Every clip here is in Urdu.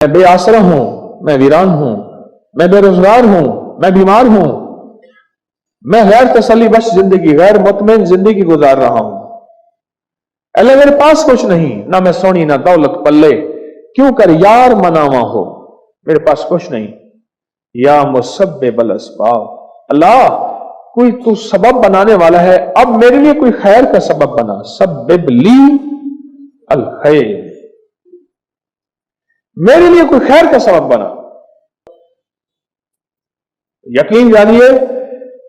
میں بے آسرا ہوں، میں ویران ہوں، میں بے روزگار ہوں، میں بیمار ہوں، میں غیر تسلی بخش زندگی، غیر مطمئن زندگی گزار رہا ہوں۔ اللہ میرے پاس کچھ نہیں، نہ میں سونی نہ دولت پلے، کیوں کر یار مناوا ہو، میرے پاس کچھ نہیں۔ یا مسبب الاسباب، اللہ کوئی تو سبب بنانے والا ہے، اب میرے لیے کوئی خیر کا سبب بنا، سبب لی الخیر، میرے لیے کوئی خیر کا سبب بنا۔ یقین جانیے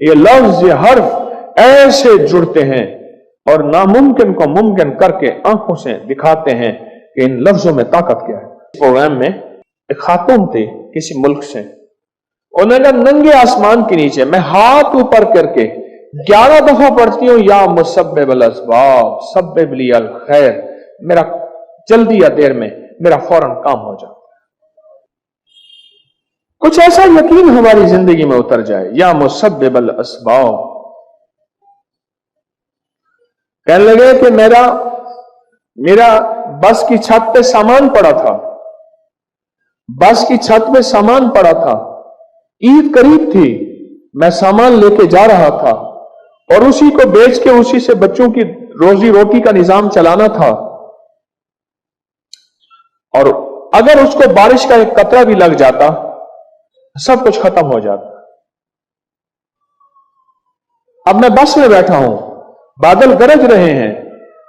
یہ لفظ، یہ حرف ایسے جڑتے ہیں اور ناممکن کو ممکن کر کے آنکھوں سے دکھاتے ہیں کہ ان لفظوں میں طاقت کیا ہے۔ اس پروگرام میں ایک خاتون تھی کسی ملک سے، انہوں نے ننگے آسمان کے نیچے میں ہاتھ اوپر کر کے 11 دفعہ پڑھتی ہوں، یا مسبب الاسباب سبب لی الخیر، میرا جلدی یا دیر میں میرا فوراً کام ہو جائے۔ کچھ ایسا یقین ہماری زندگی میں اتر جائے، یا مسبب الاسباب۔ کہنے لگے کہ میرا بس کی چھت پہ سامان پڑا تھا، بس کی چھت پہ سامان پڑا تھا، عید قریب تھی، میں سامان لے کے جا رہا تھا اور اسی کو بیچ کے اسی سے بچوں کی روزی روٹی کا نظام چلانا تھا، اور اگر اس کو بارش کا ایک قطرہ بھی لگ جاتا سب کچھ ختم ہو جاتا۔ اب میں بس میں بیٹھا ہوں، بادل گرج رہے ہیں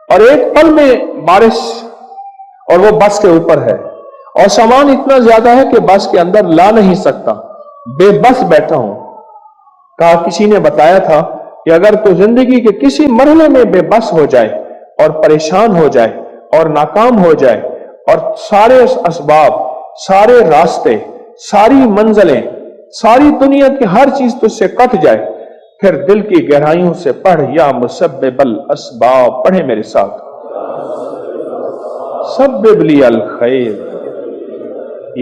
اور ایک پل میں بارش، اور وہ بس کے اوپر ہے اور سامان اتنا زیادہ ہے کہ بس کے اندر لا نہیں سکتا، بے بس بیٹھا ہوں۔ کہا کسی نے بتایا تھا کہ اگر تو زندگی کے کسی مرحلے میں بے بس ہو جائے اور پریشان ہو جائے اور ناکام ہو جائے اور سارے اسباب، سارے راستے، ساری منزلیں، ساری دنیا کی ہر چیز تجھ سے کٹ جائے، پھر دل کی گہرائیوں سے پڑھ یا مسبب الاسباب، پڑھے میرے ساتھ، سبب لی الخیر،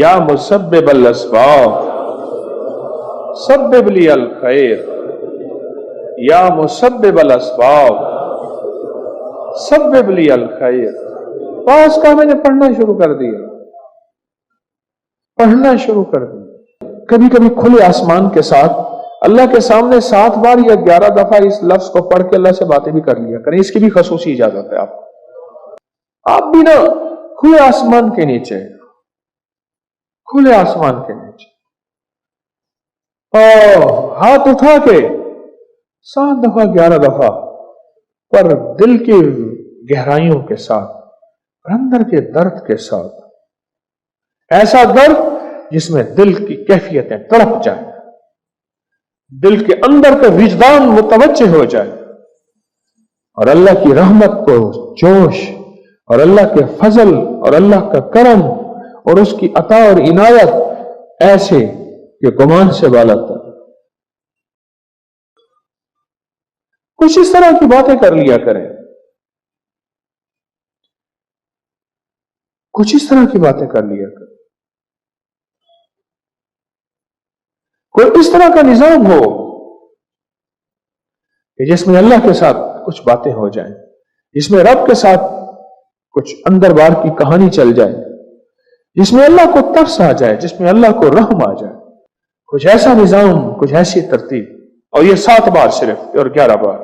یا مسبب الاسباب سبب لی الخیر، یا مسبب الاسباب سبب لی الخیر۔ پاس کا میں نے پڑھنا شروع کر دیا، پڑھنا شروع کر دیا۔ کبھی کبھی کھلے آسمان کے ساتھ اللہ کے سامنے 7 بار یا 11 دفعہ اس لفظ کو پڑھ کے اللہ سے باتیں بھی کر لیا کریں، اس کی بھی خصوصی اجازت ہے آپ بھی نا کھلے آسمان کے نیچے، کھلے آسمان کے نیچے ہاتھ اٹھا کے 7 دفعہ 11 دفعہ، پر دل کی گہرائیوں کے ساتھ، اندر کے درد کے ساتھ، ایسا درد جس میں دل کی کیفیتیں تڑپ جائیں، دل کے اندر کا وجدان متوجہ ہو جائے، اور اللہ کی رحمت کو جوش، اور اللہ کے فضل اور اللہ کا کرم اور اس کی عطا اور عنایت ایسے کہ گمان سے بالاتر۔ کچھ اس طرح کی باتیں کر لیا کریں، کچھ اس طرح کی باتیں کر لیا کریں، کوئی اس طرح کا نظام ہو کہ جس میں اللہ کے ساتھ کچھ باتیں ہو جائیں، جس میں رب کے ساتھ کچھ اندر بار کی کہانی چل جائے، جس میں اللہ کو ترس آ جائے، جس میں اللہ کو رحم آ جائے، کچھ ایسا نظام، کچھ ایسی ترتیب، اور یہ 7 بار صرف اور 11 بار۔